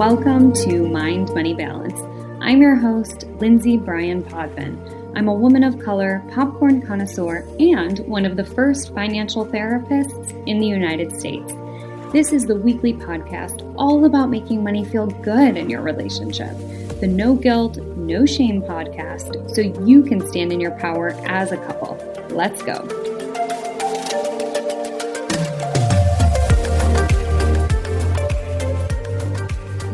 Welcome to Mind Money Balance. I'm your host, Lindsay Bryan-Podvin. I'm a woman of color, popcorn connoisseur, and one of the first financial therapists in the United States. This is the weekly podcast all about making money feel good in your relationship. The no guilt, no shame podcast, so you can stand in your power as a couple. Let's go.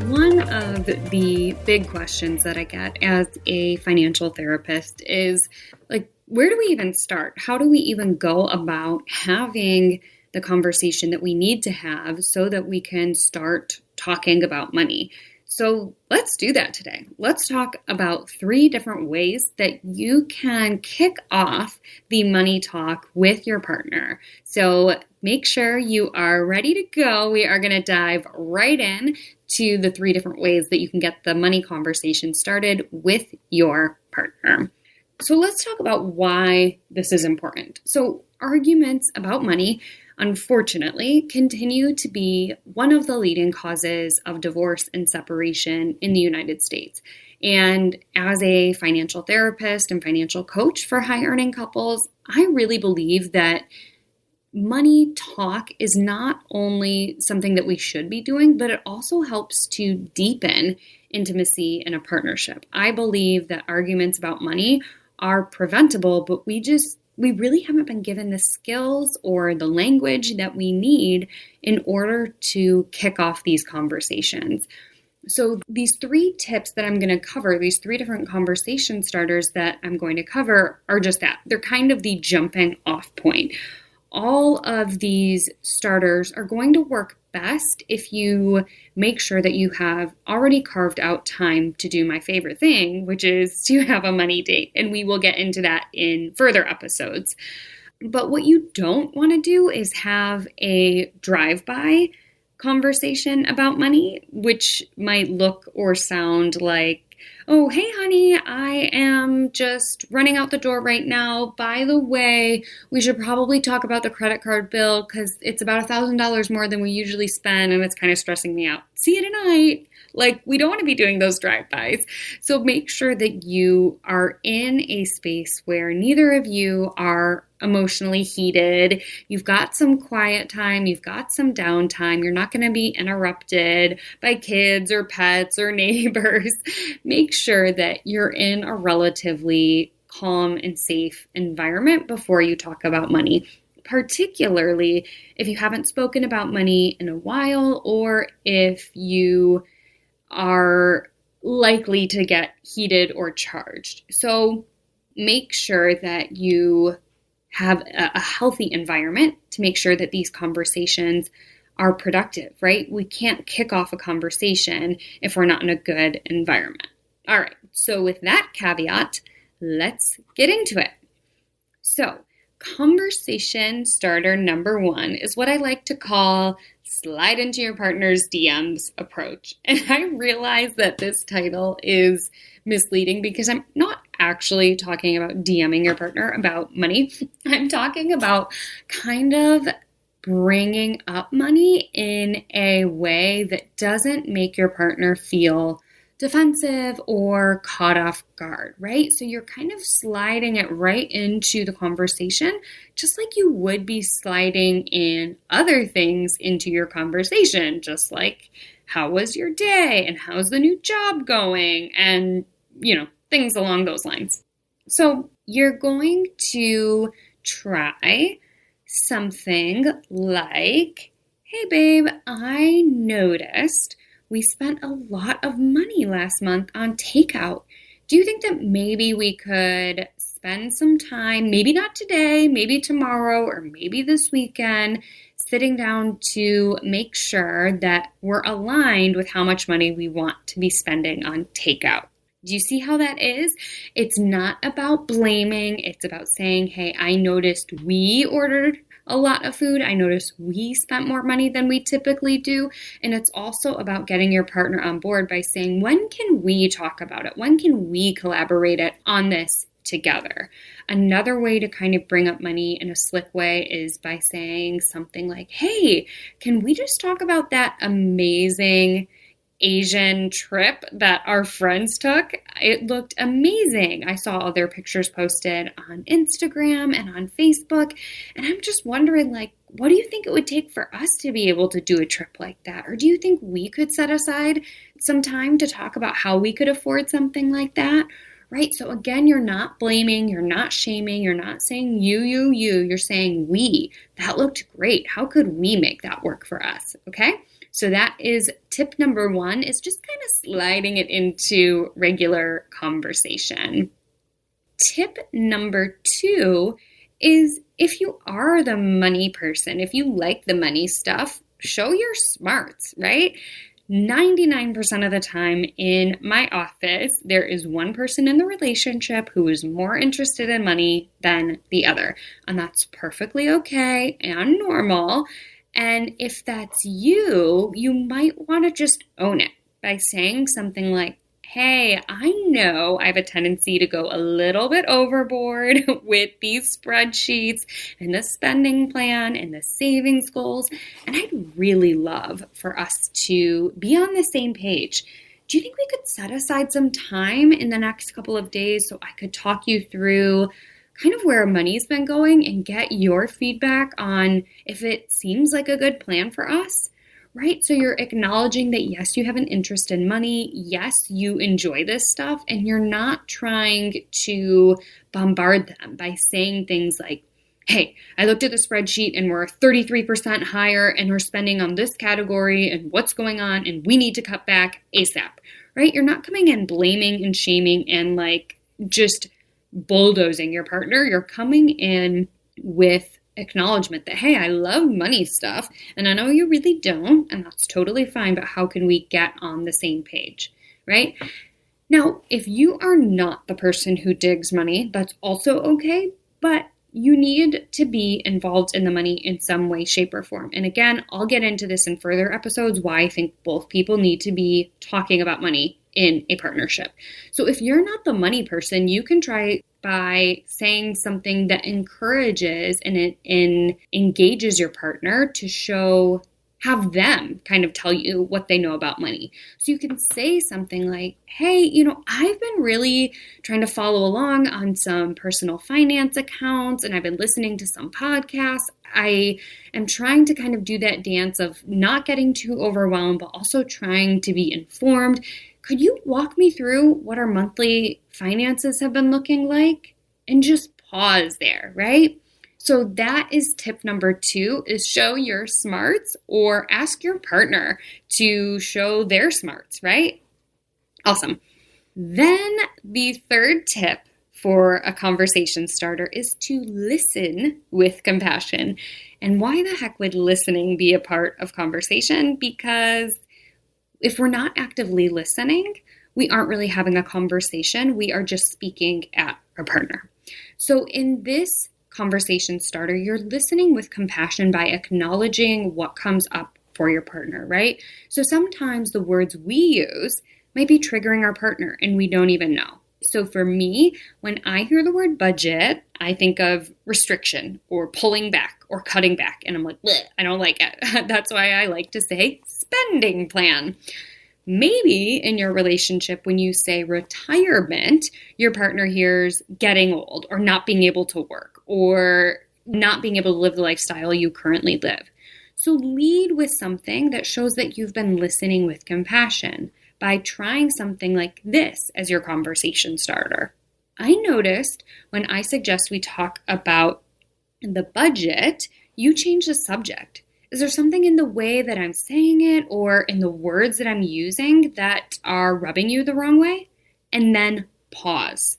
One of the big questions that I get as a financial therapist is where do we even start? How do we even go about having the conversation that we need to have so that we can start talking about money? So let's do that today. Let's talk about 3 different ways that you can kick off the money talk with your partner. So make sure you are ready to go. We are going to dive right in to the 3 different ways that you can get the money conversation started with your partner. So let's talk about why this is important. So arguments about money, unfortunately, continue to be one of the leading causes of divorce and separation in the United States. And as a financial therapist and financial coach for high-earning couples, I really believe that money talk is not only something that we should be doing, but it also helps to deepen intimacy in a partnership. I believe that arguments about money are preventable, but we really haven't been given the skills or the language that we need in order to kick off these conversations. So these 3 tips that I'm going to cover, these 3 different conversation starters that I'm going to cover are just that. They're kind of the jumping off point. All of these starters are going to work best if you make sure that you have already carved out time to do my favorite thing, which is to have a money date. And we will get into that in further episodes. But what you don't want to do is have a drive-by conversation about money, which might look or sound like, oh, hey, honey, I am just running out the door right now. By the way, we should probably talk about the credit card bill because it's about $1,000 more than we usually spend and it's kind of stressing me out. See you tonight. We don't want to be doing those drive-bys. So make sure that you are in a space where neither of you are emotionally heated. You've got some quiet time. You've got some downtime. You're not going to be interrupted by kids or pets or neighbors. Make sure that you're in a relatively calm and safe environment before you talk about money, particularly if you haven't spoken about money in a while or if you are likely to get heated or charged. So make sure that you have a healthy environment to make sure that these conversations are productive, right? We can't kick off a conversation if we're not in a good environment. All right, so with that caveat, let's get into it. So conversation starter number 1 is what I like to call slide into your partner's DMs approach. And I realize that this title is misleading because I'm not actually talking about DMing your partner about money. I'm talking about kind of bringing up money in a way that doesn't make your partner feel defensive or caught off guard, right? So you're kind of sliding it right into the conversation, just like you would be sliding in other things into your conversation, just like how was your day and how's the new job going and, things along those lines. So you're going to try something like, hey babe, I noticed we spent a lot of money last month on takeout. Do you think that maybe we could spend some time, maybe not today, maybe tomorrow, or maybe this weekend, sitting down to make sure that we're aligned with how much money we want to be spending on takeout? Do you see how that is? It's not about blaming. It's about saying, hey, I noticed we ordered a lot of food. I noticed we spent more money than we typically do. And it's also about getting your partner on board by saying, when can we talk about it? When can we collaborate on this together? Another way to kind of bring up money in a slick way is by saying something like, hey, can we just talk about that amazing Asian trip that our friends took. It looked amazing. I saw all their pictures posted on Instagram and on Facebook, and I'm just wondering, like, what do you think it would take for us to be able to do a trip like that? Or do you think we could set aside some time to talk about how we could afford something like that? Right? So again, you're not blaming, you're not shaming, you're not saying you're saying we. That looked great. How could we make that work for us? Okay? So that is tip number 1, is just kind of sliding it into regular conversation. Tip number 2 is, if you are the money person, if you like the money stuff, show your smarts, right? 99% of the time in my office, there is one person in the relationship who is more interested in money than the other. And that's perfectly okay and normal. And if that's you, you might want to just own it by saying something like, hey, I know I have a tendency to go a little bit overboard with these spreadsheets and the spending plan and the savings goals, and I'd really love for us to be on the same page. Do you think we could set aside some time in the next couple of days so I could talk you through kind of where money's been going and get your feedback on if it seems like a good plan for us? Right? So you're acknowledging that, yes, you have an interest in money. Yes, you enjoy this stuff, and you're not trying to bombard them by saying things like, hey, I looked at the spreadsheet and we're 33% higher and we're spending on this category and what's going on and we need to cut back ASAP, right? You're not coming in blaming and shaming and like just bulldozing your partner. You're coming in with acknowledgement that, hey, I love money stuff, and I know you really don't, and that's totally fine, but how can we get on the same page, right? Now, if you are not the person who digs money, that's also okay, but you need to be involved in the money in some way, shape, or form. And again, I'll get into this in further episodes, why I think both people need to be talking about money in a partnership. So if you're not the money person, you can try by saying something that encourages and engages your partner to have them kind of tell you what they know about money. So you can say something like, hey, I've been really trying to follow along on some personal finance accounts, and I've been listening to some podcasts. I am trying to kind of do that dance of not getting too overwhelmed, but also trying to be informed. Could you walk me through what our monthly finances have been looking like? And just pause there, right? So that is tip number 2, is show your smarts, or ask your partner to show their smarts, right? Awesome. Then the third tip for a conversation starter is to listen with compassion. And why the heck would listening be a part of conversation? Because if we're not actively listening, we aren't really having a conversation. We are just speaking at our partner. So in this conversation starter, you're listening with compassion by acknowledging what comes up for your partner, right? So sometimes the words we use might be triggering our partner and we don't even know. So for me, when I hear the word budget, I think of restriction or pulling back or cutting back. And I'm like, bleh, I don't like it. That's why I like to say spending plan. Maybe in your relationship, when you say retirement, your partner hears getting old or not being able to work or not being able to live the lifestyle you currently live. So lead with something that shows that you've been listening with compassion by trying something like this as your conversation starter. I noticed when I suggest we talk about the budget, you change the subject. Is there something in the way that I'm saying it or in the words that I'm using that are rubbing you the wrong way? And then pause.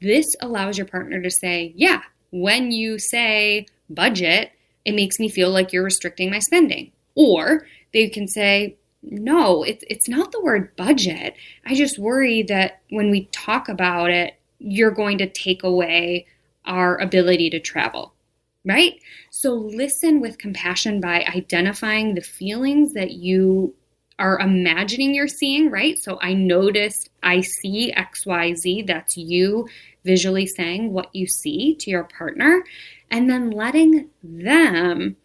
This allows your partner to say, yeah, when you say budget, it makes me feel like you're restricting my spending. Or they can say, no, it's not the word budget. I just worry that when we talk about it, you're going to take away our ability to travel, right? So listen with compassion by identifying the feelings that you are imagining you're seeing, right? So I noticed I see XYZ. That's you visually saying what you see to your partner, and then letting them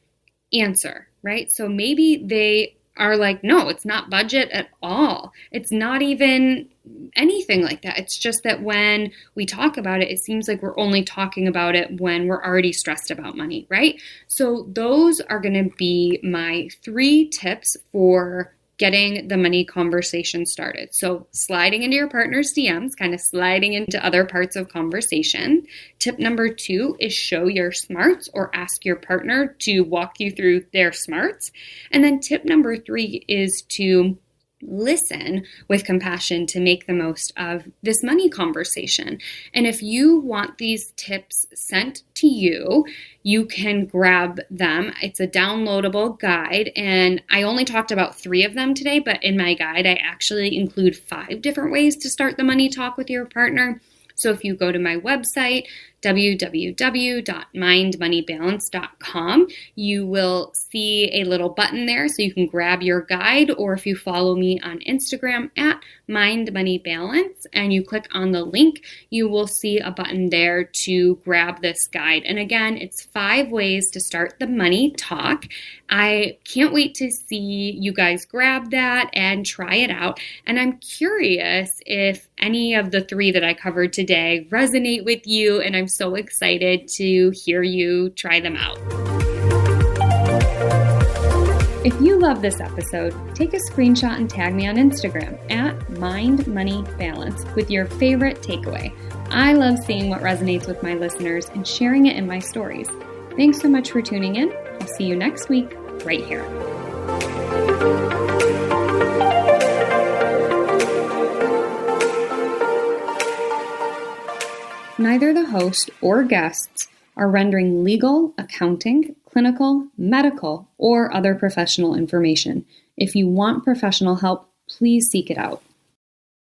answer, right? So maybe they are like, no, it's not budget at all. It's not even anything like that. It's just that when we talk about it, it seems like we're only talking about it when we're already stressed about money, right? So those are going to be my 3 tips for getting the money conversation started. So sliding into your partner's DMs, kind of sliding into other parts of conversation. Tip number 2 is show your smarts or ask your partner to walk you through their smarts. And then tip number 3 is to listen with compassion to make the most of this money conversation. And if you want these tips sent to you, you can grab them. It's a downloadable guide, and I only talked about 3 of them today, but in my guide, I actually include 5 different ways to start the money talk with your partner. So if you go to my website, www.mindmoneybalance.com, you will see a little button there so you can grab your guide, or if you follow me on Instagram at mindmoneybalance and you click on the link, you will see a button there to grab this guide. And again, it's 5 ways to start the money talk. I can't wait to see you guys grab that and try it out. And I'm curious if any of the 3 that I covered today resonate with you, and I'm so excited to hear you try them out. If you love this episode, take a screenshot and tag me on Instagram at mindmoneybalance with your favorite takeaway. I love seeing what resonates with my listeners and sharing it in my stories. Thanks so much for tuning in. I'll see you next week right here. Neither the host or guests are rendering legal, accounting, clinical, medical, or other professional information. If you want professional help, please seek it out.